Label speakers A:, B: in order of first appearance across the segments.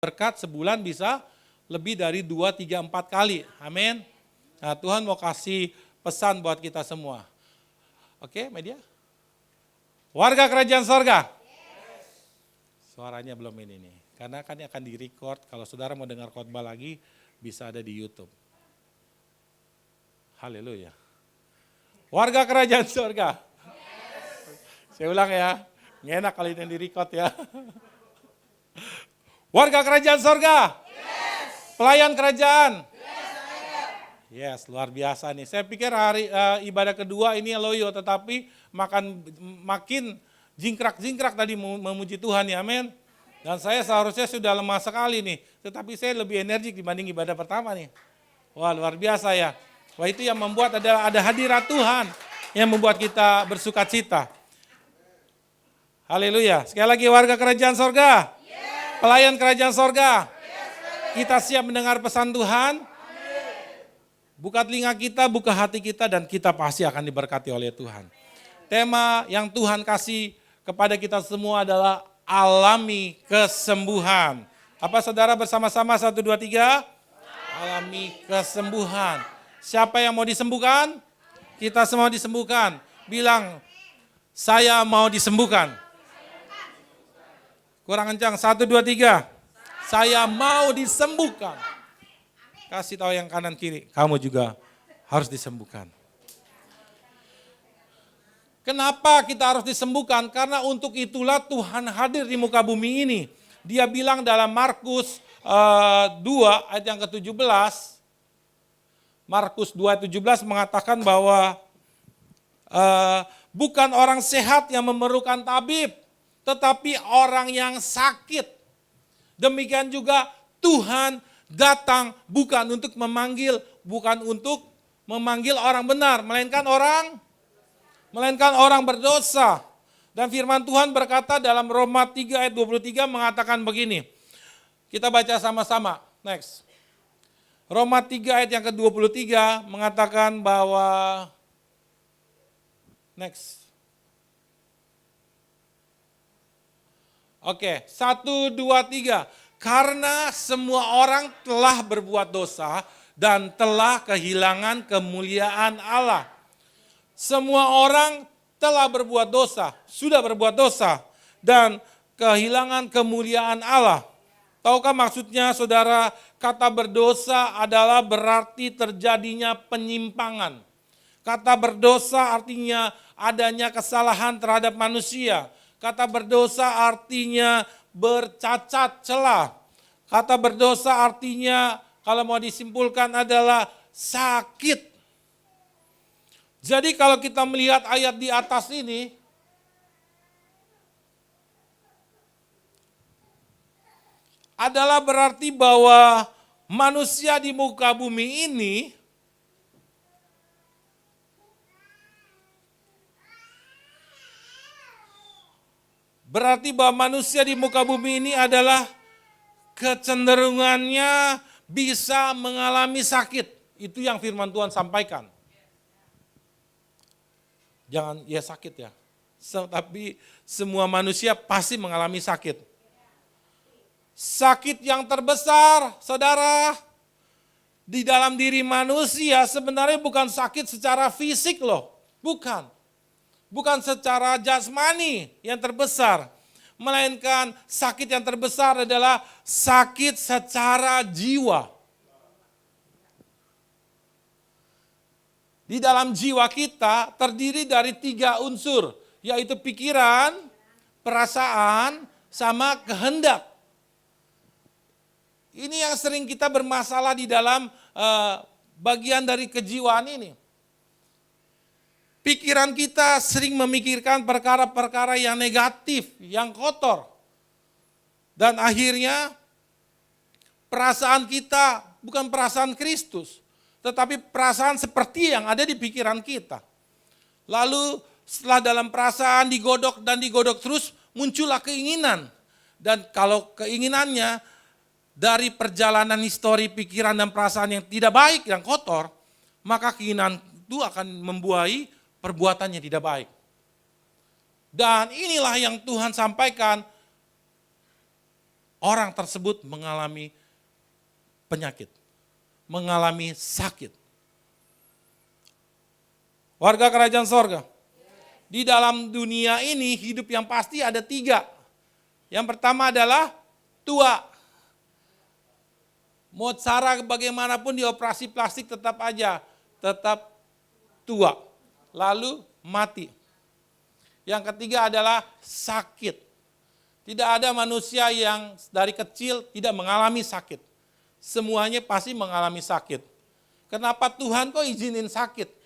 A: berkat sebulan bisa lebih dari 2, 3, 4 kali. Amin. Nah, Tuhan mau kasih pesan buat kita semua. Oke, media? Warga kerajaan sorga. Suaranya belum ini nih. Karena kan akan direcord. Kalau saudara mau dengar khotbah lagi, bisa ada di YouTube. Haleluya. Warga kerajaan sorga. Saya ulang ya. Nggak enak kalau ini direcord ya. Warga kerajaan sorga. Pelayan kerajaan. Yes, luar biasa nih. Saya pikir hari ibadah kedua ini loyo, tetapi makin jingkrak-jingkrak tadi memuji Tuhan ya, amin. Dan saya seharusnya sudah lemah sekali nih, tetapi saya lebih energik dibanding ibadah pertama nih. Wah, luar biasa ya. Wah, itu yang membuat adalah ada hadirat Tuhan yang membuat kita bersuka cita. Haleluya. Sekali lagi warga kerajaan sorga. Pelayan kerajaan sorga. Kita siap mendengar pesan Tuhan. Buka telinga kita, buka hati kita, dan kita pasti akan diberkati oleh Tuhan. Tema yang Tuhan kasih kepada kita semua adalah alami kesembuhan. Apa saudara bersama-sama 1, 2, 3? Alami kesembuhan. Siapa yang mau disembuhkan? Kita semua disembuhkan. Bilang, saya mau disembuhkan. Kurang kencang, 1, 2, 3. Saya mau disembuhkan. Kasih tahu yang kanan kiri, kamu juga harus disembuhkan. Kenapa kita harus disembuhkan? Karena untuk itulah Tuhan hadir di muka bumi ini. Dia bilang dalam Markus 2 ayat yang ke-17, Markus 2 ayat 17 mengatakan bahwa bukan orang sehat yang memerlukan tabib, tetapi orang yang sakit. Demikian juga Tuhan datang bukan untuk memanggil orang benar, melainkan orang berdosa. Dan firman Tuhan berkata dalam Roma 3 ayat 23 mengatakan begini. Kita baca sama-sama. Next. Roma 3 ayat yang ke-23 mengatakan bahwa next. Oke, 1, 2, 3. Karena semua orang telah berbuat dosa dan telah kehilangan kemuliaan Allah. Semua orang telah berbuat dosa, sudah berbuat dosa dan kehilangan kemuliaan Allah. Tahukah maksudnya saudara, kata berdosa adalah berarti terjadinya penyimpangan. Kata berdosa artinya adanya kesalahan terhadap manusia. Kata berdosa artinya bercacat celah. Kata berdosa artinya kalau mau disimpulkan adalah sakit. Jadi kalau kita melihat ayat di atas ini, adalah berarti bahwa manusia di muka bumi ini berarti bahwa manusia di muka bumi ini adalah kecenderungannya bisa mengalami sakit. Itu yang firman Tuhan sampaikan. Jangan ya sakit ya. Tapi semua manusia pasti mengalami sakit. Sakit yang terbesar, saudara, di dalam diri manusia sebenarnya bukan sakit secara fisik loh. Bukan. Bukan secara jasmani yang terbesar, melainkan sakit yang terbesar adalah sakit secara jiwa. Di dalam jiwa kita terdiri dari 3 unsur, yaitu pikiran, perasaan, sama kehendak. Ini yang sering kita bermasalah di dalam bagian dari kejiwaan ini. Pikiran kita sering memikirkan perkara-perkara yang negatif, yang kotor. Dan akhirnya perasaan kita bukan perasaan Kristus, tetapi perasaan seperti yang ada di pikiran kita. Lalu setelah dalam perasaan digodok dan digodok terus, muncullah keinginan. Dan kalau keinginannya dari perjalanan histori pikiran dan perasaan yang tidak baik, yang kotor, maka keinginan itu akan membuahi perbuatannya tidak baik. Dan inilah yang Tuhan sampaikan orang tersebut mengalami penyakit, mengalami sakit. Warga kerajaan sorga, di dalam dunia ini hidup yang pasti ada 3. Yang pertama adalah tua. Mau cara bagaimanapun dioperasi plastik tetap tua. Lalu mati. Yang ketiga adalah sakit. Tidak ada manusia yang dari kecil tidak mengalami sakit. Semuanya pasti mengalami sakit. Kenapa Tuhan kok izinin sakit?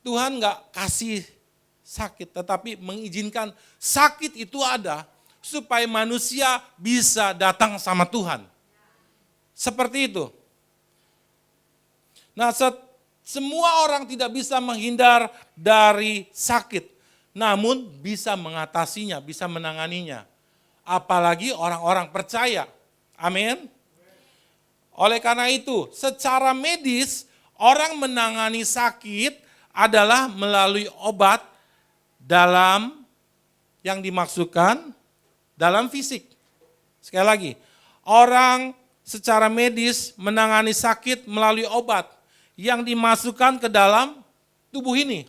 A: Tuhan nggak kasih sakit, tetapi mengizinkan sakit itu ada supaya manusia bisa datang sama Tuhan. Seperti itu. Nah, semua orang tidak bisa menghindar dari sakit, namun bisa mengatasinya, bisa menanganinya. Apalagi orang-orang percaya. Amin. Oleh karena itu, secara medis, orang menangani sakit adalah melalui obat dalam yang dimaksudkan dalam fisik. Sekali lagi, orang secara medis menangani sakit melalui obat yang dimasukkan ke dalam tubuh ini.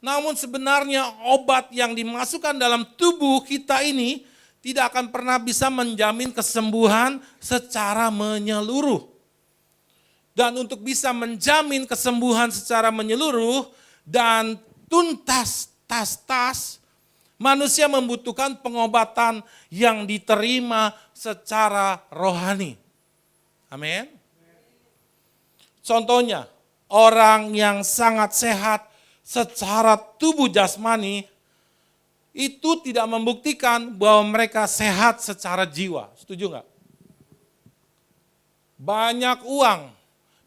A: Namun sebenarnya obat yang dimasukkan dalam tubuh kita ini tidak akan pernah bisa menjamin kesembuhan secara menyeluruh. Dan untuk bisa menjamin kesembuhan secara menyeluruh dan tuntas, manusia membutuhkan pengobatan yang diterima secara rohani. Amin. Contohnya, orang yang sangat sehat secara tubuh jasmani, itu tidak membuktikan bahwa mereka sehat secara jiwa. Setuju nggak? Banyak uang,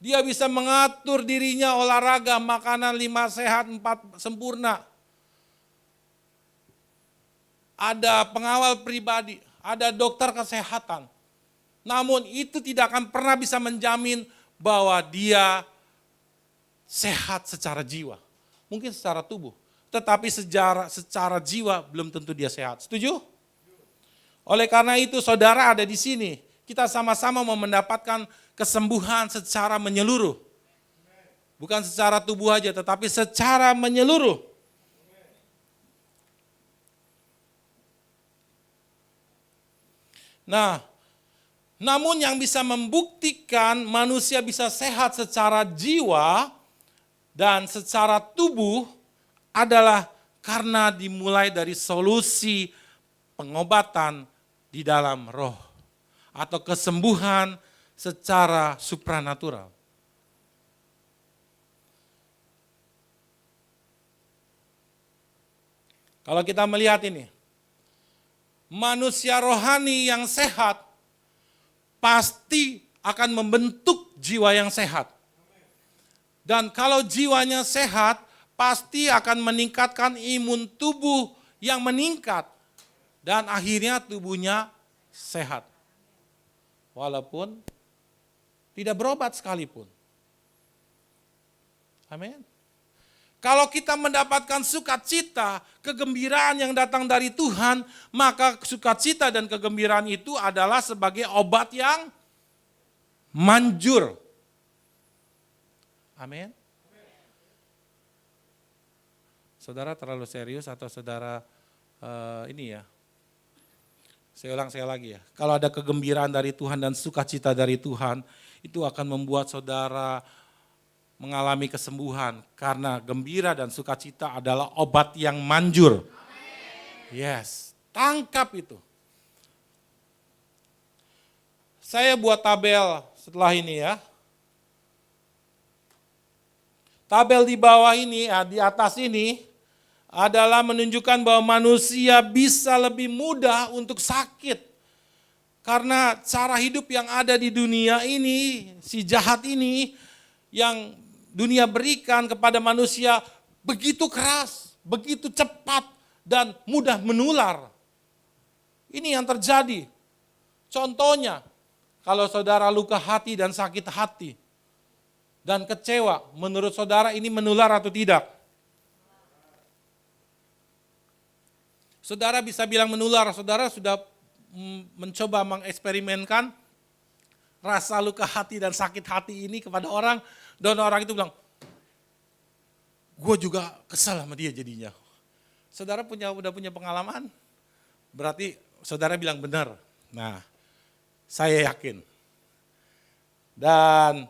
A: dia bisa mengatur dirinya olahraga, makanan 5 sehat, 4 sempurna. Ada pengawal pribadi, ada dokter kesehatan. Namun itu tidak akan pernah bisa menjamin bahwa dia sehat secara jiwa. Mungkin secara tubuh, tetapi secara jiwa belum tentu dia sehat. Setuju? Oleh karena itu saudara ada di sini, kita sama-sama mau mendapatkan kesembuhan secara menyeluruh. Bukan secara tubuh aja, tetapi secara menyeluruh. Nah, namun yang bisa membuktikan manusia bisa sehat secara jiwa dan secara tubuh adalah karena dimulai dari solusi pengobatan di dalam roh atau kesembuhan secara supranatural. Kalau kita melihat ini, manusia rohani yang sehat pasti akan membentuk jiwa yang sehat. Dan kalau jiwanya sehat, pasti akan meningkatkan imun tubuh yang meningkat. Dan akhirnya tubuhnya sehat. Walaupun tidak berobat sekalipun. Amin. Kalau kita mendapatkan sukacita, kegembiraan yang datang dari Tuhan, maka sukacita dan kegembiraan itu adalah sebagai obat yang manjur. Amin. Saudara terlalu serius atau saudara ini ya? Saya ulang sekali lagi ya. Kalau ada kegembiraan dari Tuhan dan sukacita dari Tuhan, itu akan membuat saudara mengalami kesembuhan. Karena gembira dan sukacita adalah obat yang manjur. Yes, tangkap itu. Saya buat tabel setelah ini ya. Tabel di bawah ini, di atas ini, adalah menunjukkan bahwa manusia bisa lebih mudah untuk sakit. Karena cara hidup yang ada di dunia ini, si jahat ini, yang dunia berikan kepada manusia begitu keras, begitu cepat, dan mudah menular. Ini yang terjadi. Contohnya, kalau saudara luka hati dan sakit hati, dan kecewa, menurut saudara ini menular atau tidak? Saudara bisa bilang menular, saudara sudah mencoba mengeksperimenkan rasa luka hati dan sakit hati ini kepada orang, dan orang itu bilang, gue juga kesal sama dia jadinya. Saudara udah punya pengalaman? Berarti saudara bilang benar. Nah, saya yakin. Dan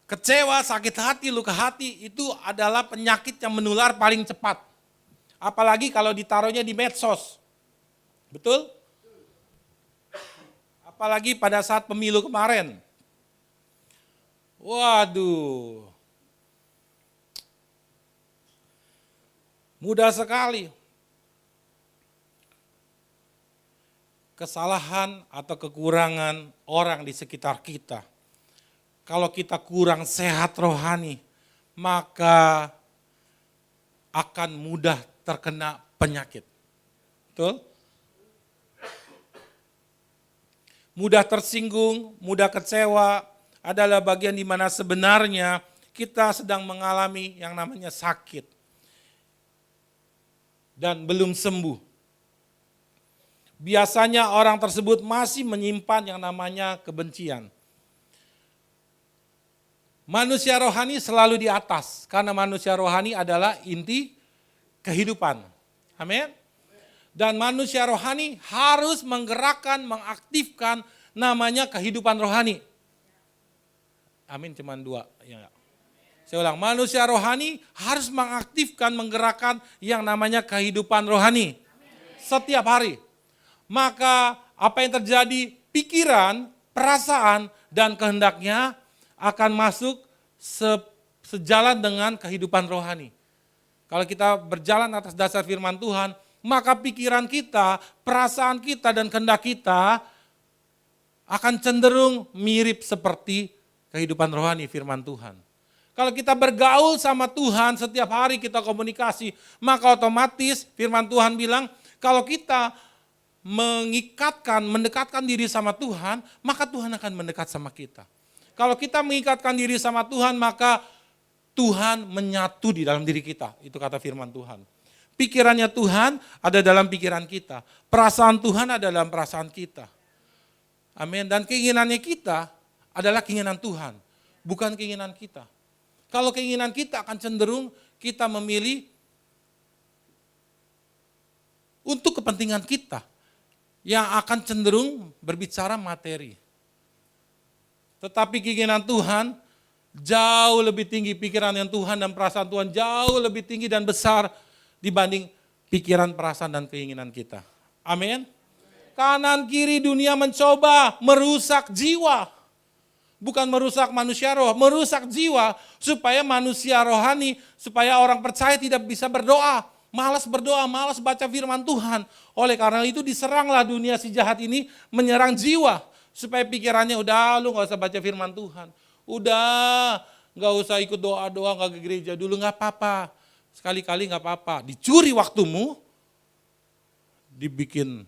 A: kecewa, sakit hati, luka hati itu adalah penyakit yang menular paling cepat. Apalagi kalau ditaruhnya di medsos. Betul? Apalagi pada saat pemilu kemarin. Waduh. Mudah sekali. Kesalahan atau kekurangan orang di sekitar kita. Kalau kita kurang sehat rohani, maka akan mudah terkena penyakit. Betul? Mudah tersinggung, mudah kecewa adalah bagian di mana sebenarnya kita sedang mengalami yang namanya sakit dan belum sembuh. Biasanya orang tersebut masih menyimpan yang namanya kebencian. Manusia rohani selalu di atas, karena manusia rohani adalah inti kehidupan. Amin. Dan manusia rohani harus menggerakkan, mengaktifkan namanya kehidupan rohani. Amin, cuman 2. Ya. Saya ulang, manusia rohani harus mengaktifkan, menggerakkan yang namanya kehidupan rohani. Setiap hari. Maka apa yang terjadi, pikiran, perasaan, dan kehendaknya akan masuk sejalan dengan kehidupan rohani. Kalau kita berjalan atas dasar firman Tuhan, maka pikiran kita, perasaan kita, dan kehendak kita akan cenderung mirip seperti kehidupan rohani firman Tuhan. Kalau kita bergaul sama Tuhan, setiap hari kita komunikasi, maka otomatis firman Tuhan bilang, kalau kita mendekatkan diri sama Tuhan, maka Tuhan akan mendekat sama kita. Kalau kita mengikatkan diri sama Tuhan, maka Tuhan menyatu di dalam diri kita. Itu kata firman Tuhan. Pikirannya Tuhan ada dalam pikiran kita. Perasaan Tuhan ada dalam perasaan kita. Amin. Dan keinginannya kita adalah keinginan Tuhan, bukan keinginan kita. Kalau keinginan kita akan cenderung kita memilih untuk kepentingan kita yang akan cenderung berbicara materi. Tetapi keinginan Tuhan jauh lebih tinggi, pikiran yang Tuhan dan perasaan Tuhan jauh lebih tinggi dan besar dibanding pikiran, perasaan, dan keinginan kita. Amin. Kanan kiri dunia mencoba merusak jiwa. Bukan merusak manusia roh, merusak jiwa supaya manusia rohani, supaya orang percaya tidak bisa berdoa. Malas berdoa, malas baca firman Tuhan. Oleh karena itu diseranglah dunia si jahat ini menyerang jiwa. Supaya pikirannya udah lu gak usah baca firman Tuhan. Udah gak usah ikut doa-doa, gak ke gereja dulu gak apa-apa. Sekali-kali gak apa-apa, dicuri waktumu, dibikin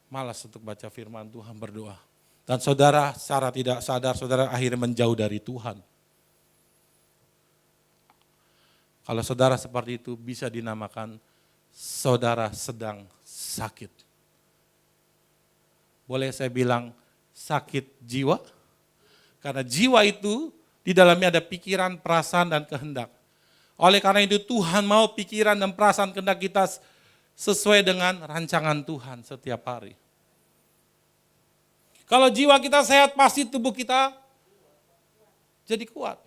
A: malas untuk baca firman Tuhan, berdoa. Dan saudara secara tidak sadar, saudara akhirnya menjauh dari Tuhan. Kalau saudara seperti itu bisa dinamakan saudara sedang sakit. Boleh saya bilang sakit jiwa? Karena jiwa itu di dalamnya ada pikiran, perasaan, dan kehendak. Oleh karena itu Tuhan mau pikiran dan perasaan kehendak kita sesuai dengan rancangan Tuhan setiap hari. Kalau jiwa kita sehat, pasti tubuh kita jadi kuat.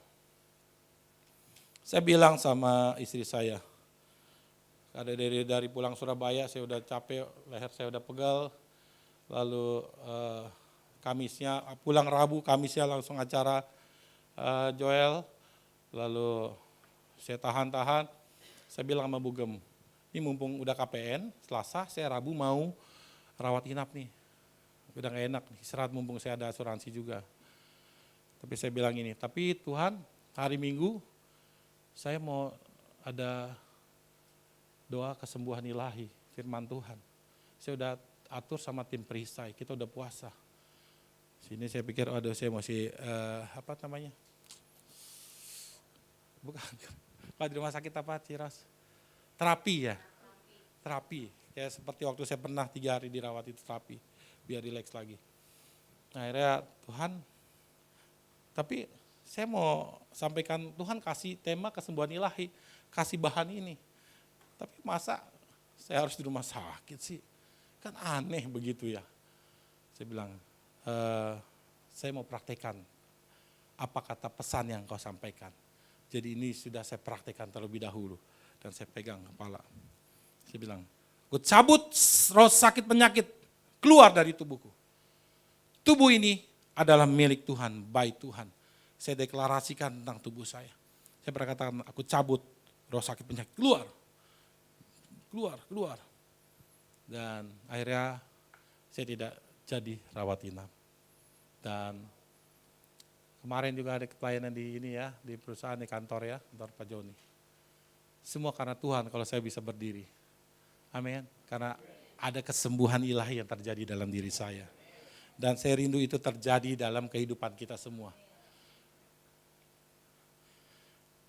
A: Saya bilang sama istri saya, ada dari pulang Surabaya, saya udah capek, leher saya udah pegal, lalu Kamisnya, pulang Rabu, Kamisnya langsung acara Joel, lalu saya tahan-tahan, saya bilang sama Bugem, ini mumpung udah KPN, Selasa, saya Rabu mau rawat inap nih. Udah gak enak nih, istirahat mumpung saya ada asuransi juga. Tapi saya bilang ini, tapi Tuhan hari Minggu saya mau ada doa kesembuhan ilahi, firman Tuhan. Saya udah atur sama tim perisai, kita udah puasa. Sini saya pikir, aduh saya masih, apa namanya? Bukan, kalau di rumah sakit apa Ciras? Terapi ya? Terapi. Kayak seperti waktu saya pernah 3 hari dirawat itu terapi, biar rileks lagi. Nah, akhirnya Tuhan, tapi saya mau sampaikan, Tuhan kasih tema kesembuhan ilahi, kasih bahan ini. Tapi masa saya harus di rumah sakit sih? Kan aneh begitu ya. Saya bilang, saya mau praktekkan apa kata pesan yang kau sampaikan. Jadi ini sudah saya praktekkan terlebih dahulu. Dan saya pegang kepala. Saya bilang, ku cabut roh sakit penyakit keluar dari tubuhku. Tubuh ini adalah milik Tuhan, baik Tuhan. Saya deklarasikan tentang tubuh saya. Saya berkata, aku cabut roh sakit penyakit, keluar. Keluar. Dan akhirnya saya tidak jadi rawat inap. Dan kemarin juga ada pelayanan di ini ya, di perusahaan, di kantor ya, kantor Pak Joni. Semua karena Tuhan kalau saya bisa berdiri. Amin. Karena ada kesembuhan ilahi yang terjadi dalam diri saya. Dan saya rindu itu terjadi dalam kehidupan kita semua.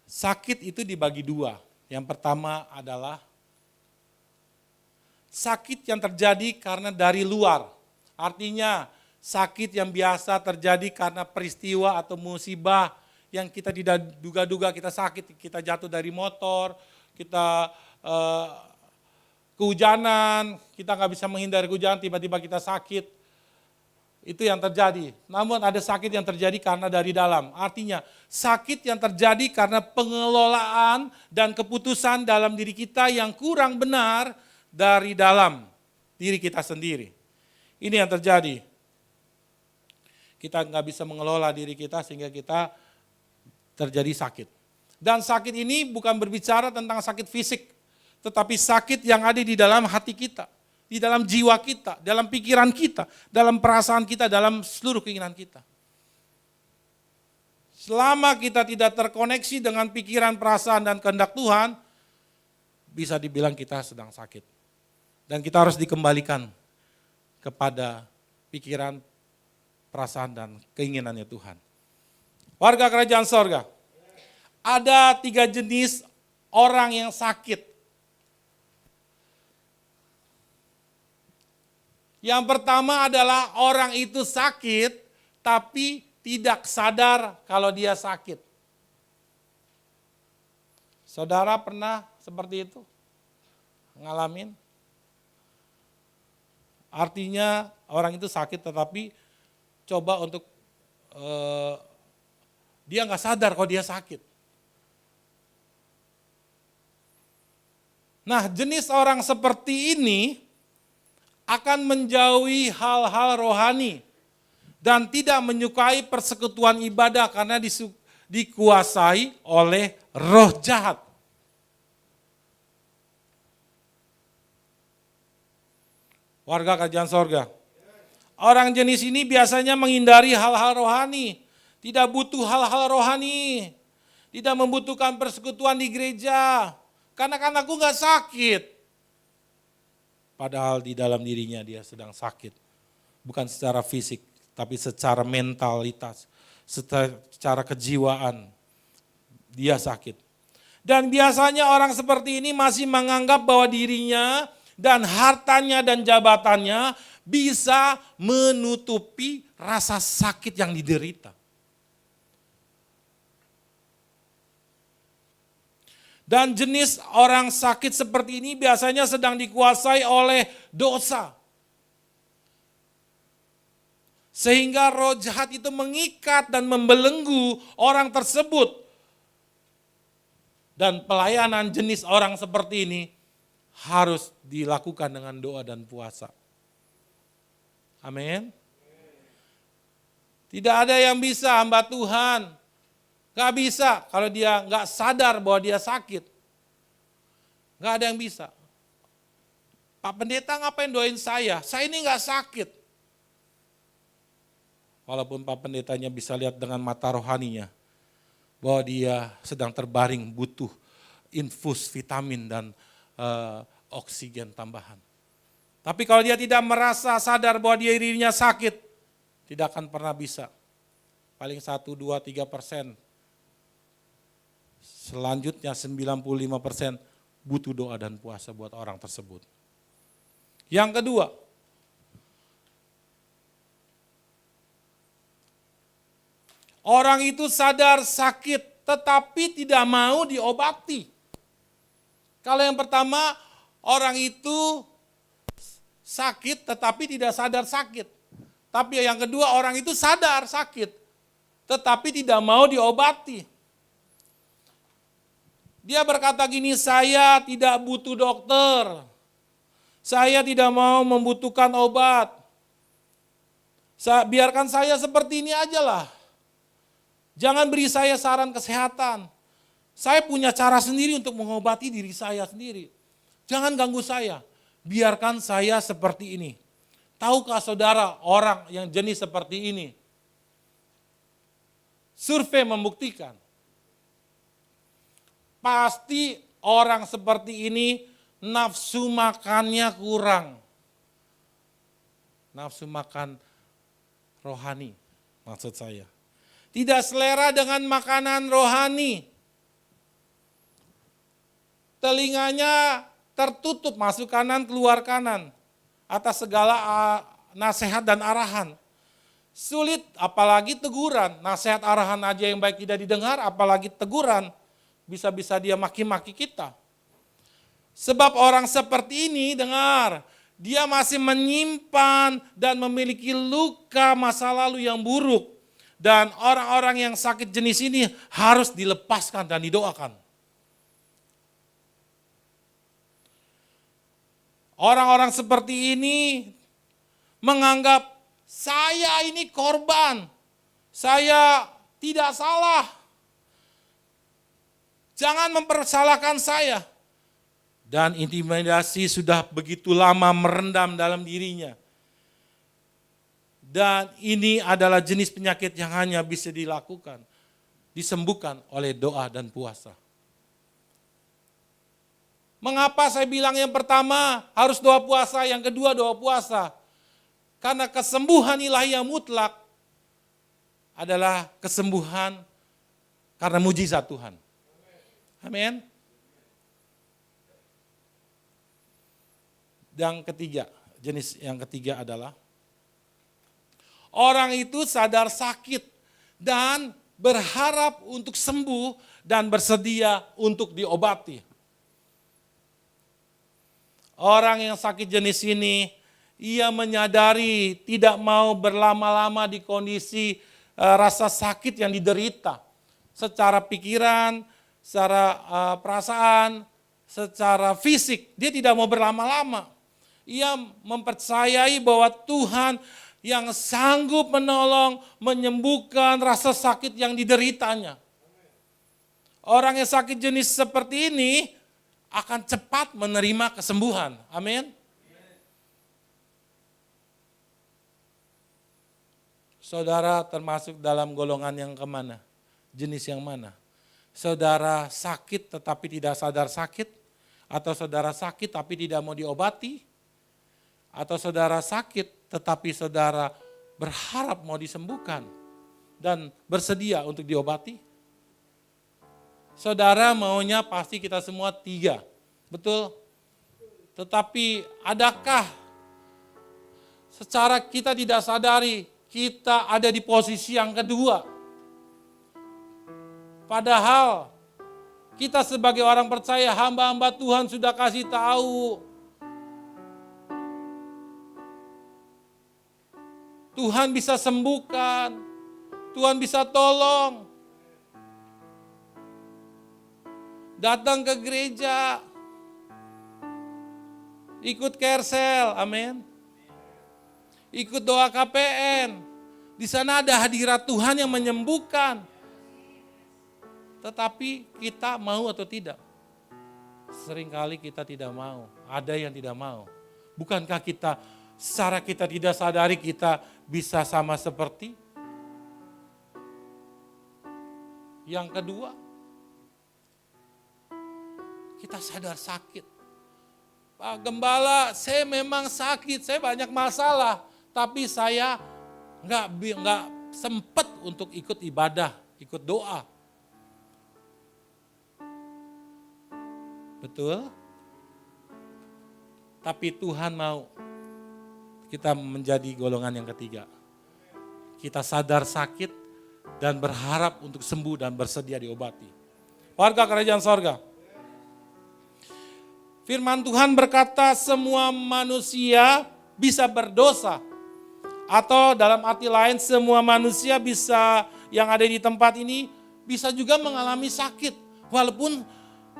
A: Sakit itu dibagi 2. Yang pertama adalah sakit yang terjadi karena dari luar. Artinya sakit yang biasa terjadi karena peristiwa atau musibah yang kita tidak duga-duga kita sakit. Kita jatuh dari motor, kita kehujanan, kita nggak bisa menghindari kehujanan, tiba-tiba kita sakit. Itu yang terjadi. Namun ada sakit yang terjadi karena dari dalam. Artinya sakit yang terjadi karena pengelolaan dan keputusan dalam diri kita yang kurang benar dari dalam diri kita sendiri. Ini yang terjadi. Kita nggak bisa mengelola diri kita sehingga kita terjadi sakit. Dan sakit ini bukan berbicara tentang sakit fisik, tetapi sakit yang ada di dalam hati kita, di dalam jiwa kita, dalam pikiran kita, dalam perasaan kita, dalam seluruh keinginan kita. Selama kita tidak terkoneksi dengan pikiran, perasaan, dan kehendak Tuhan, bisa dibilang kita sedang sakit. Dan kita harus dikembalikan kepada pikiran, perasaan, dan keinginannya Tuhan. Warga kerajaan sorga, ada 3 jenis orang yang sakit. Yang pertama adalah orang itu sakit, tapi tidak sadar kalau dia sakit. Saudara pernah seperti itu? Ngalamin? Artinya orang itu sakit tetapi coba untuk dia nggak sadar kalau dia sakit. Nah, jenis orang seperti ini akan menjauhi hal-hal rohani dan tidak menyukai persekutuan ibadah karena dikuasai oleh roh jahat. Warga kerajaan sorga. Orang jenis ini biasanya menghindari hal-hal rohani, tidak butuh hal-hal rohani, tidak membutuhkan persekutuan di gereja, karena kan aku nggak sakit. Padahal di dalam dirinya dia sedang sakit, bukan secara fisik, tapi secara mentalitas, secara kejiwaan, dia sakit. Dan biasanya orang seperti ini masih menganggap bahwa dirinya dan hartanya dan jabatannya bisa menutupi rasa sakit yang diderita. Dan jenis orang sakit seperti ini biasanya sedang dikuasai oleh dosa. Sehingga roh jahat itu mengikat dan membelenggu orang tersebut. Dan pelayanan jenis orang seperti ini harus dilakukan dengan doa dan puasa. Amin. Tidak ada yang bisa hamba Tuhan. Gak bisa kalau dia gak sadar bahwa dia sakit. Gak ada yang bisa. Pak Pendeta ngapain doain saya? Saya ini gak sakit. Walaupun Pak Pendetanya bisa lihat dengan mata rohaninya, bahwa dia sedang terbaring butuh infus vitamin dan oksigen tambahan. Tapi kalau dia tidak merasa sadar bahwa dirinya sakit, tidak akan pernah bisa. Paling 1, 2, 3%. Selanjutnya 95% butuh doa dan puasa buat orang tersebut. Yang kedua, orang itu sadar sakit tetapi tidak mau diobati. Kalau yang pertama, orang itu sakit tetapi tidak sadar sakit. Tapi yang kedua, orang itu sadar sakit tetapi tidak mau diobati. Dia berkata gini, saya tidak butuh dokter. Saya tidak mau membutuhkan obat. Biarkan saya seperti ini aja lah. Jangan beri saya saran kesehatan. Saya punya cara sendiri untuk mengobati diri saya sendiri. Jangan ganggu saya. Biarkan saya seperti ini. Tahukah saudara orang yang jenis seperti ini? Survei membuktikan. Pasti orang seperti ini nafsu makannya kurang. Nafsu makan rohani maksud saya. Tidak selera dengan makanan rohani. Telinganya tertutup, masuk kanan, keluar kanan. Atas segala nasihat dan arahan. Sulit, apalagi teguran. Nasihat arahan aja yang baik tidak didengar, apalagi teguran. Bisa-bisa dia maki-maki kita. Sebab orang seperti ini, dengar, dia masih menyimpan dan memiliki luka masa lalu yang buruk. Dan orang-orang yang sakit jenis ini harus dilepaskan dan didoakan. Orang-orang seperti ini menganggap saya ini korban, saya tidak salah. Jangan mempersalahkan saya. Dan intimidasi sudah begitu lama merendam dalam dirinya. Dan ini adalah jenis penyakit yang hanya bisa dilakukan, disembuhkan oleh doa dan puasa. Mengapa saya bilang yang pertama harus doa puasa, yang kedua doa puasa? Karena kesembuhan ilahi yang mutlak adalah kesembuhan karena mujizat Tuhan. Amin. Yang ketiga, jenis yang ketiga adalah orang itu sadar sakit dan berharap untuk sembuh dan bersedia untuk diobati. Orang yang sakit jenis ini, ia menyadari tidak mau berlama-lama di kondisi rasa sakit yang diderita. Secara pikiran, secara perasaan, secara fisik, dia tidak mau berlama-lama. Ia mempercayai bahwa Tuhan yang sanggup menolong, menyembuhkan rasa sakit yang dideritanya. Orang yang sakit jenis seperti ini akan cepat menerima kesembuhan. Amin. Saudara termasuk dalam golongan yang kemana? Jenis yang mana? Saudara sakit tetapi tidak sadar sakit? Atau saudara sakit tapi tidak mau diobati? Atau saudara sakit tetapi saudara berharap mau disembuhkan dan bersedia untuk diobati? Saudara maunya pasti kita semua tiga, betul? Tetapi adakah secara kita tidak sadari kita ada di posisi yang kedua? Padahal kita sebagai orang percaya, hamba-hamba Tuhan sudah kasih tahu Tuhan bisa sembuhkan, Tuhan bisa tolong. Datang ke gereja, ikut kersel, amin. Ikut doa KPN, di sana ada hadirat Tuhan yang menyembuhkan. Tetapi kita mau atau tidak? Seringkali kita tidak mau, ada yang tidak mau. Bukankah kita, secara kita tidak sadari kita bisa sama seperti yang kedua? Kita sadar sakit. Pak Gembala, saya memang sakit, saya banyak masalah, tapi saya nggak sempat untuk ikut ibadah, ikut doa. Betul? Tapi Tuhan mau kita menjadi golongan yang ketiga. Kita sadar sakit dan berharap untuk sembuh dan bersedia diobati. Warga kerajaan sorga. Firman Tuhan berkata semua manusia bisa berdosa. Atau dalam arti lain semua manusia bisa yang ada di tempat ini bisa juga mengalami sakit. Walaupun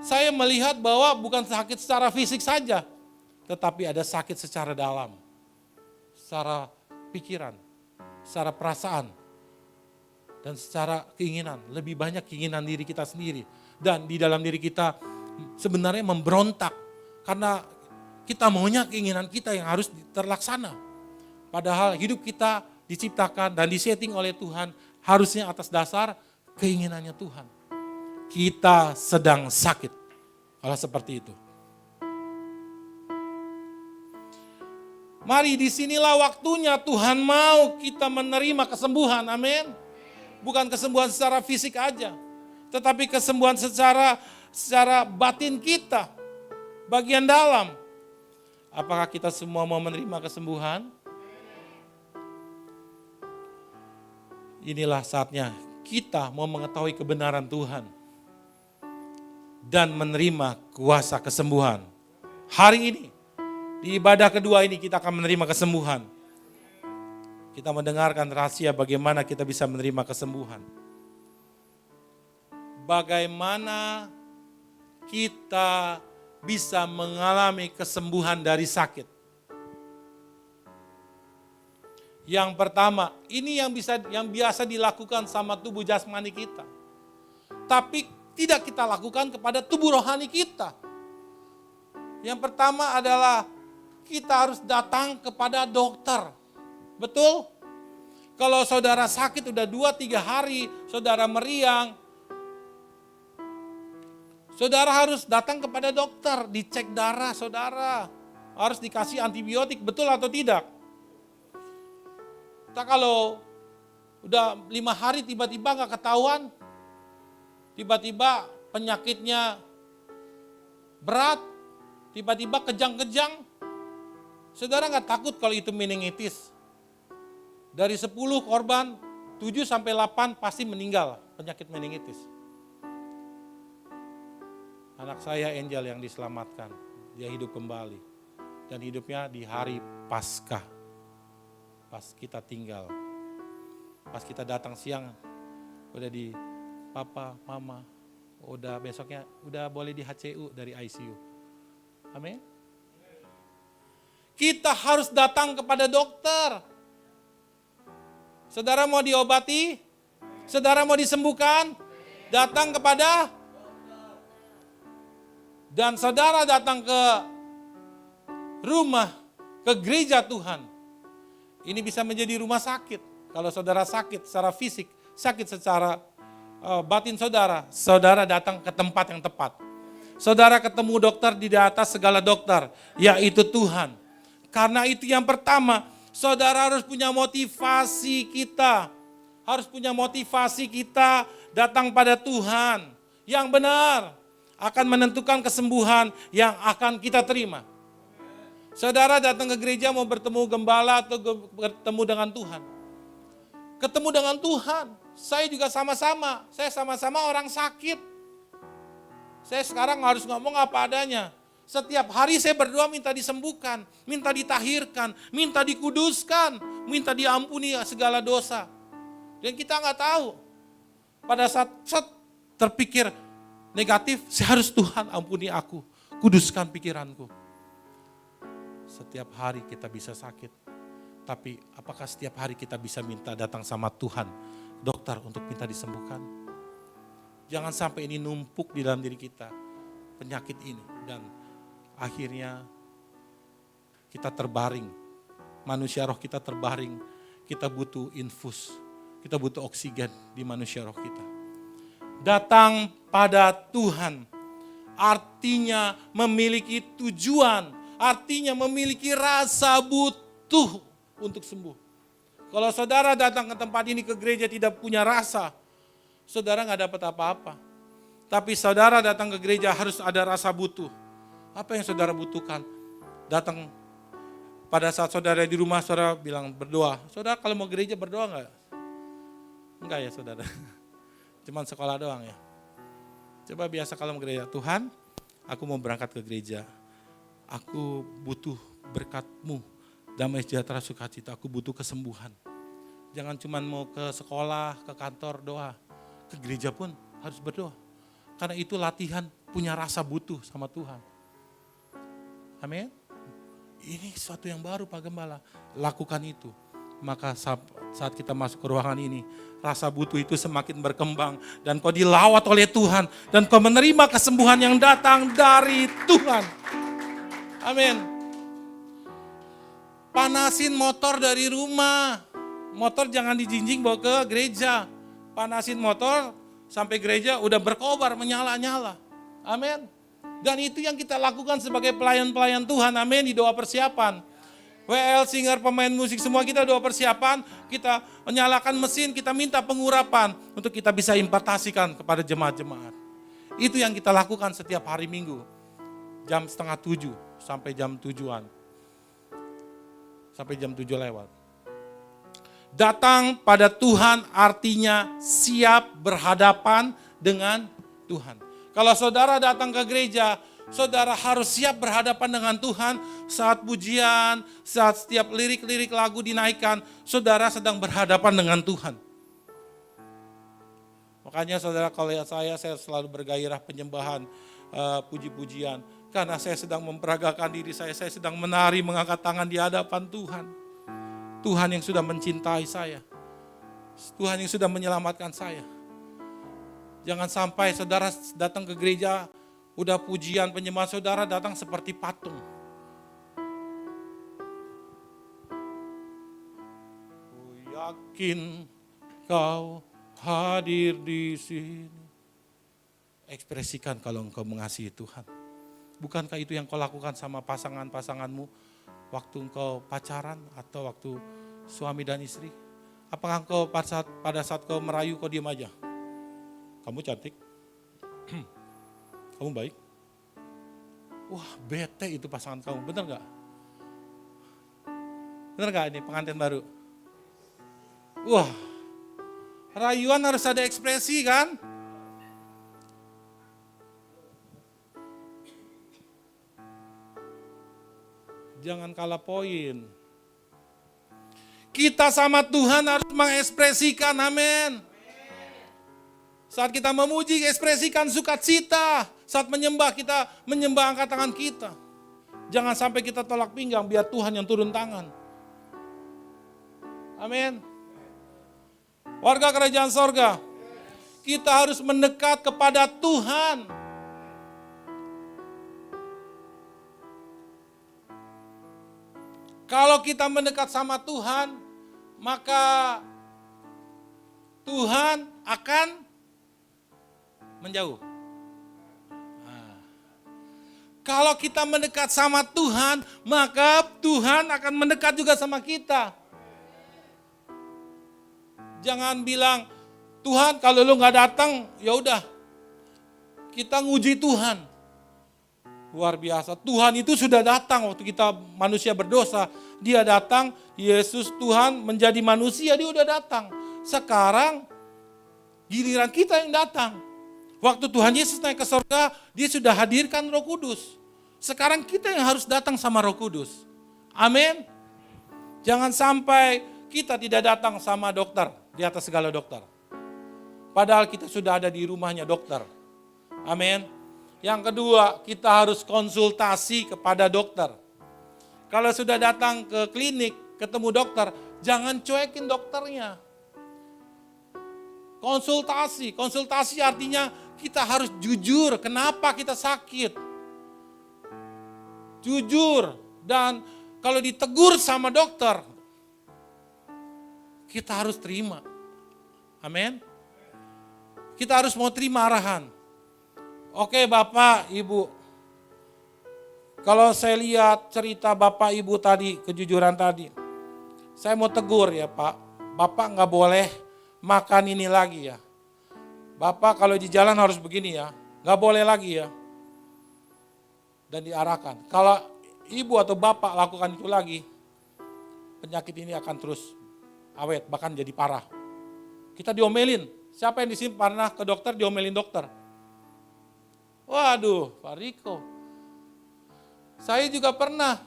A: saya melihat bahwa bukan sakit secara fisik saja. Tetapi ada sakit secara dalam. Secara pikiran, secara perasaan. Dan secara keinginan. Lebih banyak keinginan diri kita sendiri. Dan di dalam diri kita sebenarnya memberontak. Karena kita maunya keinginan kita yang harus terlaksana. Padahal hidup kita diciptakan dan disetting oleh Tuhan harusnya atas dasar keinginannya Tuhan. Kita sedang sakit kalau seperti itu. Mari disinilah waktunya Tuhan mau kita menerima kesembuhan, amin. Bukan kesembuhan secara fisik aja, tetapi kesembuhan secara batin kita, bagian dalam. Apakah kita semua mau menerima kesembuhan? Inilah saatnya kita mau mengetahui kebenaran Tuhan dan menerima kuasa kesembuhan. Hari ini, di ibadah kedua ini kita akan menerima kesembuhan. Kita mendengarkan rahasia bagaimana kita bisa menerima kesembuhan. Bagaimana kita bisa mengalami kesembuhan dari sakit. Yang pertama, ini yang biasa dilakukan sama tubuh jasmani kita. Tapi tidak kita lakukan kepada tubuh rohani kita. Yang pertama adalah kita harus datang kepada dokter. Betul? Kalau saudara sakit udah 2-3 hari, saudara meriang, saudara harus datang kepada dokter, dicek darah saudara. Harus dikasih antibiotik, betul atau tidak? Kita kalau udah 5 hari tiba-tiba gak ketahuan, tiba-tiba penyakitnya berat, tiba-tiba kejang-kejang, saudara gak takut kalau itu meningitis? Dari 10 korban, 7-8 pasti meninggal penyakit meningitis. Anak saya Angel yang diselamatkan, dia hidup kembali. Dan hidupnya di hari Paskah. Pas kita tinggal, pas kita datang siang, udah di papa, mama, udah besoknya udah boleh di HCU dari ICU. Amin. Kita harus datang kepada dokter. Saudara mau diobati? Saudara mau disembuhkan? Datang kepada dan saudara datang ke rumah, ke gereja Tuhan. Ini bisa menjadi rumah sakit. Kalau saudara sakit secara fisik, sakit secara batin saudara, saudara datang ke tempat yang tepat. Saudara ketemu dokter di atas segala dokter, yaitu Tuhan. Karena itu yang pertama, saudara harus punya motivasi kita. Harus punya motivasi kita datang pada Tuhan. Yang benar akan menentukan kesembuhan yang akan kita terima. Saudara datang ke gereja mau bertemu gembala atau bertemu dengan Tuhan. Ketemu dengan Tuhan. Saya juga sama-sama. Saya sama-sama orang sakit. Saya sekarang harus ngomong apa adanya. Setiap hari saya berdoa minta disembuhkan, minta ditahirkan, minta dikuduskan, minta diampuni segala dosa. Dan kita nggak tahu. Pada saat terpikir negatif, saya harus Tuhan ampuni aku, kuduskan pikiranku. Setiap hari kita bisa sakit, tapi apakah setiap hari kita bisa minta datang sama Tuhan, dokter untuk minta disembuhkan? Jangan sampai ini numpuk di dalam diri kita, penyakit ini. Dan akhirnya kita terbaring, manusia roh kita terbaring, kita butuh infus, kita butuh oksigen di manusia roh kita. Datang pada Tuhan, artinya memiliki tujuan, artinya memiliki rasa butuh untuk sembuh. Kalau saudara datang ke tempat ini ke gereja tidak punya rasa, saudara gak dapat apa-apa. Tapi saudara datang ke gereja harus ada rasa butuh. Apa yang saudara butuhkan? datang pada saat saudara di rumah, saudara bilang berdoa. Saudara kalau mau gereja berdoa enggak? Enggak ya saudara, cuman sekolah doang ya. Coba biasa kalau mau gereja, Tuhan aku mau berangkat ke gereja, aku butuh berkat-Mu, damai sejahtera sukacita, aku butuh kesembuhan. Jangan cuman mau ke sekolah, ke kantor doa, ke gereja pun harus berdoa. Karena itu latihan punya rasa butuh sama Tuhan. Amin. Ini sesuatu yang baru Pak Gembala, lakukan itu. Maka saat kita masuk ke ruangan ini, rasa butuh itu semakin berkembang. Dan kau dilawat oleh Tuhan. Dan kau menerima kesembuhan yang datang dari Tuhan. Amin. Panasin motor dari rumah. Motor jangan dijinjing bawa ke gereja. Panasin motor sampai gereja udah berkobar, menyala-nyala. Amin. Dan itu yang kita lakukan sebagai pelayan-pelayan Tuhan. Amin. Di doa persiapan. WL, singer, pemain musik, semua kita doa persiapan, kita menyalakan mesin, kita minta pengurapan untuk kita bisa impartasikan kepada jemaat-jemaat. Itu yang kita lakukan setiap hari Minggu, jam 6:30 sampai jam 7-an. Sampai jam 7 lewat. Datang pada Tuhan artinya siap berhadapan dengan Tuhan. Kalau saudara datang ke gereja, saudara harus siap berhadapan dengan Tuhan saat pujian, saat setiap lirik-lirik lagu dinaikkan, saudara sedang berhadapan dengan Tuhan. Makanya saudara kalau lihat saya selalu bergairah penyembahan, puji-pujian. Karena saya sedang memperagakan diri saya sedang menari, mengangkat tangan di hadapan Tuhan. Tuhan yang sudah mencintai saya. Tuhan yang sudah menyelamatkan saya. Jangan sampai saudara datang ke gereja, udah pujian penyembahan, saudara datang seperti patung. Ku yakin kau hadir di sini. Ekspresikan kalau engkau mengasihi Tuhan. Bukankah itu yang kau lakukan sama pasangan-pasanganmu waktu engkau pacaran atau waktu suami dan istri? Apakah engkau pada saat kau merayu kau diam aja? Kamu cantik. Kamu baik. Wah, bete itu pasangan kamu, benar gak? Benar gak ini pengantin baru? Wah, rayuan harus ada ekspresi kan? Jangan kalah poin. Kita sama Tuhan harus mengekspresikan, amin. Saat kita memuji, ekspresikan sukacita. Saat menyembah, kita menyembah angkat tangan kita. Jangan sampai kita tolak pinggang, biar Tuhan yang turun tangan. Amin. Warga kerajaan sorga, kita harus mendekat kepada Tuhan. Kalau kita mendekat sama Tuhan, maka Tuhan akan menjauh. Kalau kita mendekat sama Tuhan, maka Tuhan akan mendekat juga sama kita. Jangan bilang, Tuhan kalau lu gak datang, ya udah. Kita nguji Tuhan. Luar biasa, Tuhan itu sudah datang waktu kita manusia berdosa. Dia datang, Yesus Tuhan menjadi manusia, dia udah datang. Sekarang giliran kita yang datang. Waktu Tuhan Yesus naik ke surga, dia sudah hadirkan Roh Kudus. Sekarang kita yang harus datang sama Roh Kudus. Amin. Jangan sampai kita tidak datang sama dokter, di atas segala dokter. Padahal kita sudah ada di rumahnya dokter. Amin. Yang kedua, kita harus konsultasi kepada dokter. Kalau sudah datang ke klinik, ketemu dokter, jangan cuekin dokternya. Konsultasi artinya kita harus jujur, kenapa kita sakit. Jujur, dan kalau ditegur sama dokter, kita harus terima. Amin. Kita harus mau terima arahan. Oke Bapak, Ibu. Kalau saya lihat cerita Bapak Ibu tadi, kejujuran tadi. Saya mau tegur ya Pak. Bapak gak boleh makan ini lagi ya. Bapak kalau di jalan harus begini ya. Gak boleh lagi ya. Dan diarahkan. Kalau ibu atau bapak lakukan itu lagi, penyakit ini akan terus awet, bahkan jadi parah. Kita diomelin. Siapa yang di sini pernah ke dokter diomelin dokter? Waduh, Pak Riko. Saya juga pernah.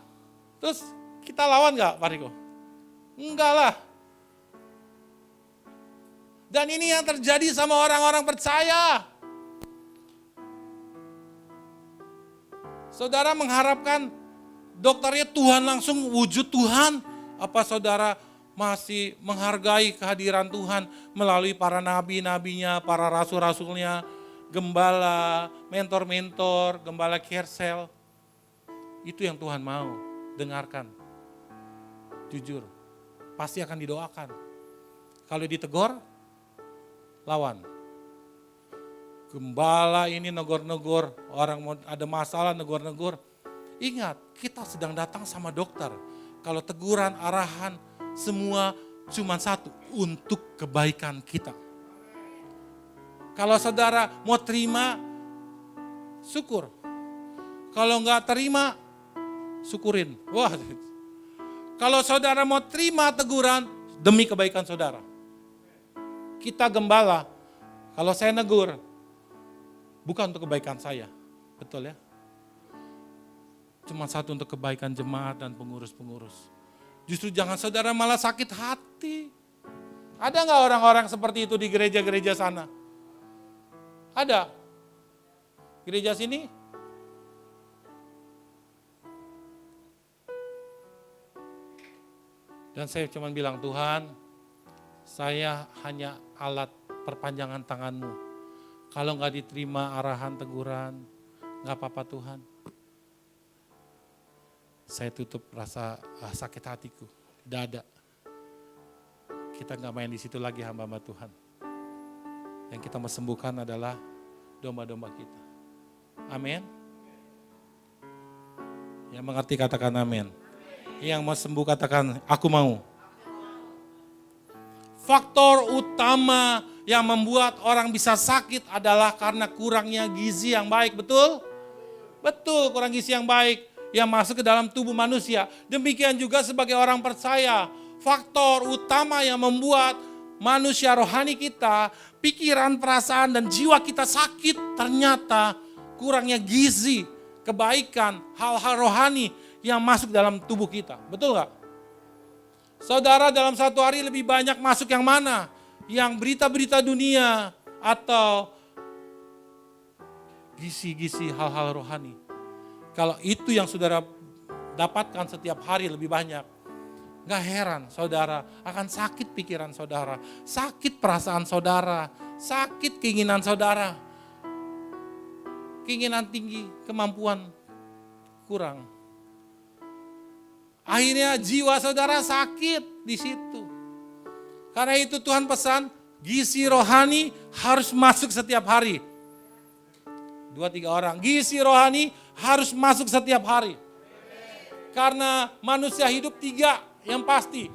A: Terus kita lawan gak Pak Riko? Enggak lah. Dan ini yang terjadi sama orang-orang percaya. Saudara mengharapkan dokternya Tuhan langsung wujud Tuhan. Apa saudara masih menghargai kehadiran Tuhan melalui para nabi-nabinya, para rasul-rasulnya, gembala, mentor-mentor, gembala Kersel. Itu yang Tuhan mau dengarkan. Jujur, pasti akan didoakan. Kalau ditegur, lawan. Gembala ini negor-negor, orang mau ada masalah negor-negor. Ingat, kita sedang datang sama dokter. Kalau teguran, arahan, semua cuma satu, untuk kebaikan kita. Kalau saudara mau terima, syukur. Kalau enggak terima, syukurin. Wah. Kalau saudara mau terima teguran, demi kebaikan saudara. Kita gembala, kalau saya negur, bukan untuk kebaikan saya. Betul ya? Cuma satu untuk kebaikan jemaat dan pengurus-pengurus. Justru jangan saudara malah sakit hati. Ada nggak orang-orang seperti itu di gereja-gereja sana? Ada? Gereja sini? Dan saya cuma bilang, Tuhan, saya hanya alat perpanjangan tangan-Mu. Kalau nggak diterima arahan teguran, nggak apa-apa Tuhan. Saya tutup rasa sakit hatiku, tidak ada. Kita nggak main di situ lagi hamba-hamba Tuhan. Yang kita mau sembuhkan adalah domba-domba kita. Amin. Yang mengerti katakan amin. Yang mau sembuh katakan aku mau. Faktor utama yang membuat orang bisa sakit adalah karena kurangnya gizi yang baik, betul? Betul, kurang gizi yang baik yang masuk ke dalam tubuh manusia. Demikian juga sebagai orang percaya, faktor utama yang membuat manusia rohani kita, pikiran, perasaan, dan jiwa kita sakit ternyata kurangnya gizi, kebaikan, hal-hal rohani yang masuk dalam tubuh kita. Betul gak? Saudara dalam satu hari lebih banyak masuk yang mana? Yang berita-berita dunia atau gizi-gizi hal-hal rohani. Kalau itu yang saudara dapatkan setiap hari lebih banyak, gak heran saudara akan sakit pikiran saudara, sakit perasaan saudara, sakit keinginan saudara. Keinginan tinggi, kemampuan kurang. Akhirnya jiwa saudara sakit di situ. Karena itu Tuhan pesan, gizi rohani harus masuk setiap hari. 2-3 orang, gizi rohani harus masuk setiap hari. Karena manusia hidup 3 yang pasti.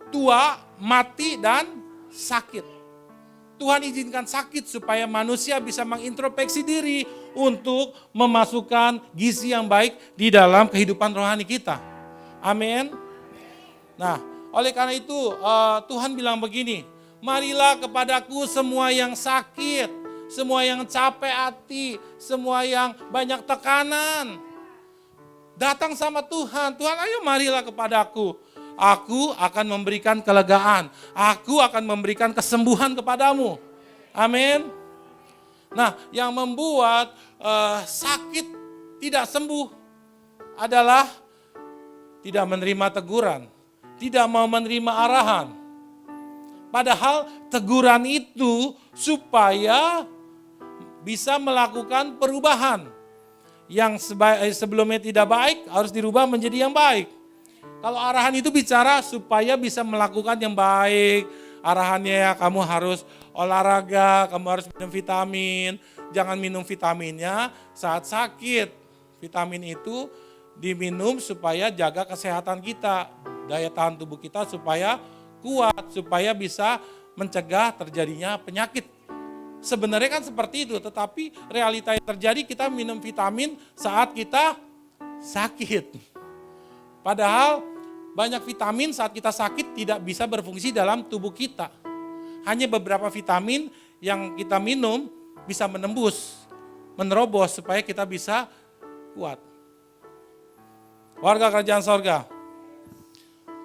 A: Tua, mati, dan sakit. Tuhan izinkan sakit supaya manusia bisa mengintrospeksi diri untuk memasukkan gizi yang baik di dalam kehidupan rohani kita. Amin. Nah, oleh karena itu Tuhan bilang begini, marilah kepadaku semua yang sakit, semua yang capek hati, semua yang banyak tekanan. Datang sama Tuhan, Tuhan ayo marilah kepadaku. Aku akan memberikan kelegaan, aku akan memberikan kesembuhan kepadamu. Amin. Nah, yang membuat sakit tidak sembuh adalah tidak menerima teguran, tidak mau menerima arahan. Padahal teguran itu supaya bisa melakukan perubahan. Yang sebelumnya tidak baik harus dirubah menjadi yang baik. Kalau arahan itu bicara supaya bisa melakukan yang baik. Arahannya ya kamu harus olahraga, kamu harus minum vitamin. Jangan minum vitaminnya saat sakit. Vitamin itu diminum supaya jaga kesehatan kita. Daya tahan tubuh kita supaya kuat, supaya bisa mencegah terjadinya penyakit. Sebenarnya kan seperti itu, tetapi realita yang terjadi kita minum vitamin saat kita sakit. Padahal banyak vitamin saat kita sakit tidak bisa berfungsi dalam tubuh kita. Hanya beberapa vitamin yang kita minum bisa menembus, menerobos supaya kita bisa kuat. Warga kerajaan sorga.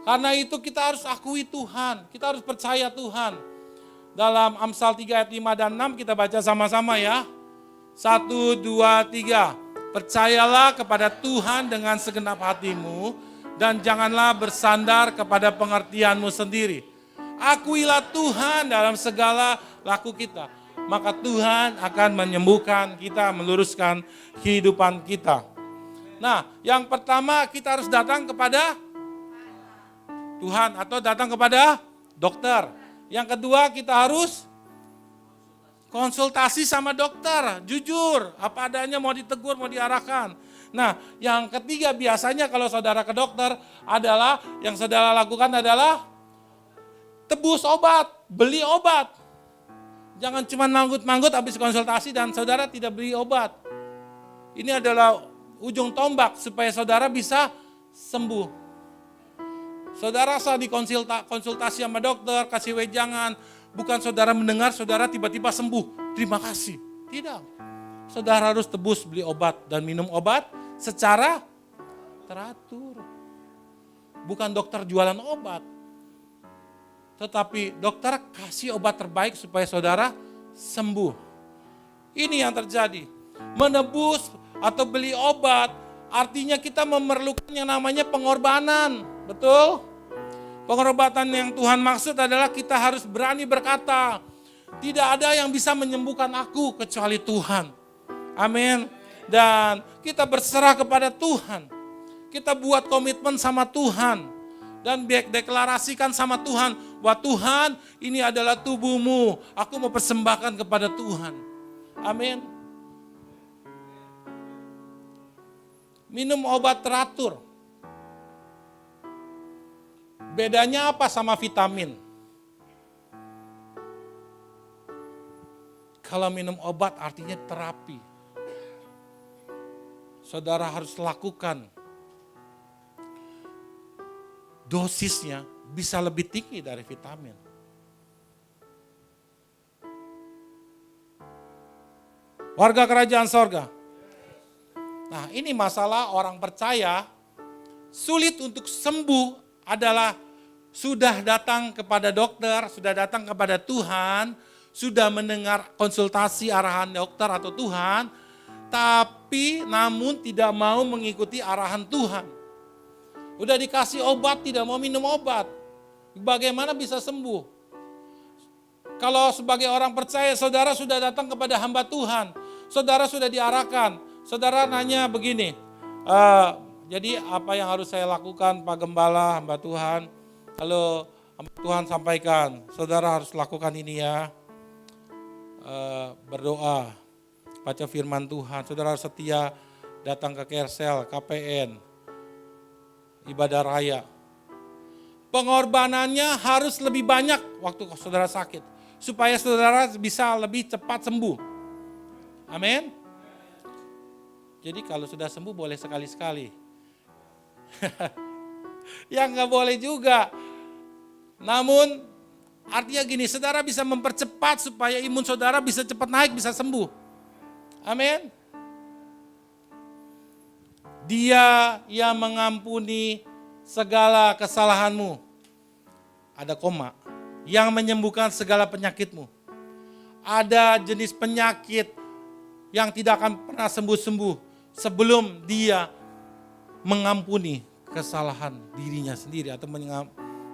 A: Karena itu kita harus akui Tuhan, kita harus percaya Tuhan. Dalam Amsal 3 ayat 5 dan 6 kita baca sama-sama ya. 1, 2, 3. Percayalah kepada Tuhan dengan segenap hatimu dan janganlah bersandar kepada pengertianmu sendiri. Akuilah Tuhan dalam segala laku kita. Maka Tuhan akan menyembuhkan kita, meluruskan kehidupan kita. Nah, yang pertama kita harus datang kepada Tuhan atau datang kepada dokter. Yang kedua kita harus konsultasi sama dokter, jujur, apa adanya mau ditegur, mau diarahkan. Nah, yang ketiga biasanya kalau saudara ke dokter adalah, yang saudara lakukan adalah tebus obat, beli obat. Jangan cuma manggut-manggut habis konsultasi dan saudara tidak beli obat. Ini adalah ujung tombak supaya saudara bisa sembuh. Saudara saat dikonsultasi sama dokter, kasih wejangan, bukan saudara mendengar, saudara tiba-tiba sembuh. Terima kasih. Tidak. Saudara harus tebus beli obat dan minum obat secara teratur. Bukan dokter jualan obat. Tetapi dokter kasih obat terbaik supaya saudara sembuh. Ini yang terjadi. Menebus atau beli obat artinya kita memerlukan yang namanya pengorbanan. Betul? Pengobatan yang Tuhan maksud adalah kita harus berani berkata, tidak ada yang bisa menyembuhkan aku kecuali Tuhan. Amin. Dan kita berserah kepada Tuhan. Kita buat komitmen sama Tuhan. Dan deklarasikan sama Tuhan, bahwa Tuhan ini adalah tubuhmu. Aku mau persembahkan kepada Tuhan. Amin. Minum obat teratur. Bedanya apa sama vitamin? Kalau minum obat artinya terapi. Saudara harus lakukan. Dosisnya bisa lebih tinggi dari vitamin. Warga kerajaan sorga. Nah, ini masalah orang percaya sulit untuk sembuh adalah sudah datang kepada dokter, sudah datang kepada Tuhan, sudah mendengar konsultasi arahan dokter atau Tuhan, tapi namun tidak mau mengikuti arahan Tuhan. Udah dikasih obat, tidak mau minum obat. Bagaimana bisa sembuh? Kalau sebagai orang percaya, saudara sudah datang kepada hamba Tuhan, saudara sudah diarahkan, saudara nanya begini, jadi apa yang harus saya lakukan Pak Gembala, hamba Tuhan? Lalu hamba Tuhan sampaikan, saudara harus lakukan ini ya. Berdoa, baca firman Tuhan, saudara harus setia datang ke Kersel, KPN, ibadah raya. Pengorbanannya harus lebih banyak waktu saudara sakit, supaya saudara bisa lebih cepat sembuh. Amin. Jadi kalau sudah sembuh boleh sekali-sekali. Ya nggak boleh juga. Namun artinya gini, saudara bisa mempercepat supaya imun saudara bisa cepat naik, bisa sembuh. Amin. Dia yang mengampuni segala kesalahanmu. Ada koma. Yang menyembuhkan segala penyakitmu. Ada jenis penyakit yang tidak akan pernah sembuh-sembuh sebelum dia mengampuni kesalahan dirinya sendiri atau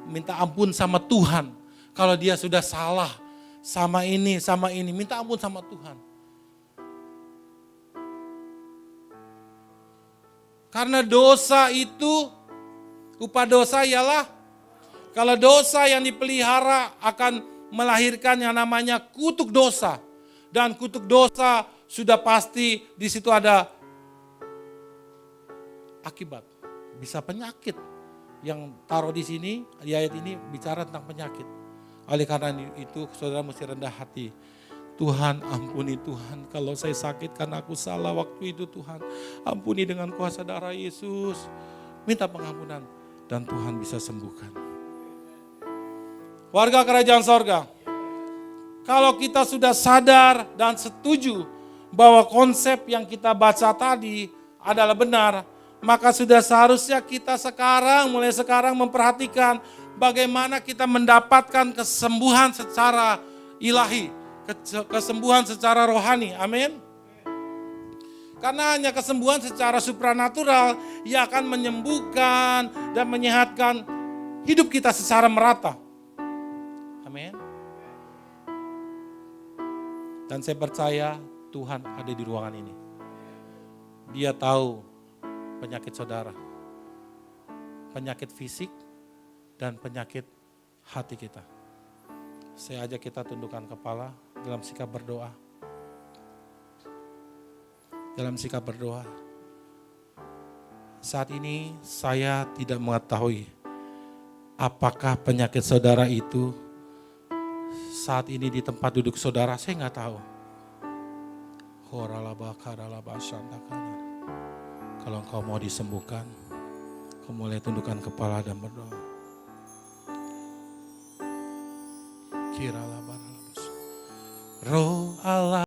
A: minta ampun sama Tuhan. Kalau dia sudah salah sama ini, minta ampun sama Tuhan. Karena dosa itu, upah dosa ialah, kalau dosa yang dipelihara akan melahirkan yang namanya kutuk dosa. Dan kutuk dosa sudah pasti di situ ada akibat, bisa penyakit. Yang taruh di sini, di ayat ini bicara tentang penyakit. Oleh karena itu saudara mesti rendah hati. Tuhan ampuni Tuhan, kalau saya sakit karena aku salah waktu itu Tuhan. Ampuni dengan kuasa darah Yesus. minta pengampunan, dan Tuhan bisa sembuhkan. Warga kerajaan sorga, kalau kita sudah sadar dan setuju bahwa konsep yang kita baca tadi adalah benar, maka sudah seharusnya kita mulai sekarang memperhatikan bagaimana kita mendapatkan kesembuhan secara ilahi, kesembuhan secara rohani. Amin. Karena hanya kesembuhan secara supranatural yang akan menyembuhkan dan menyehatkan hidup kita secara merata. Amin. Dan saya percaya Tuhan ada di ruangan ini. Dia tahu penyakit saudara, penyakit fisik dan penyakit hati kita. Saya ajak kita tundukkan kepala dalam sikap berdoa. Dalam sikap berdoa. Saat ini saya tidak mengetahui apakah penyakit saudara itu saat ini di tempat duduk saudara, saya nggak tahu. Kalau engkau mau disembuhkan, kau mulai tundukkan kepala dan berdoa. Roh Allah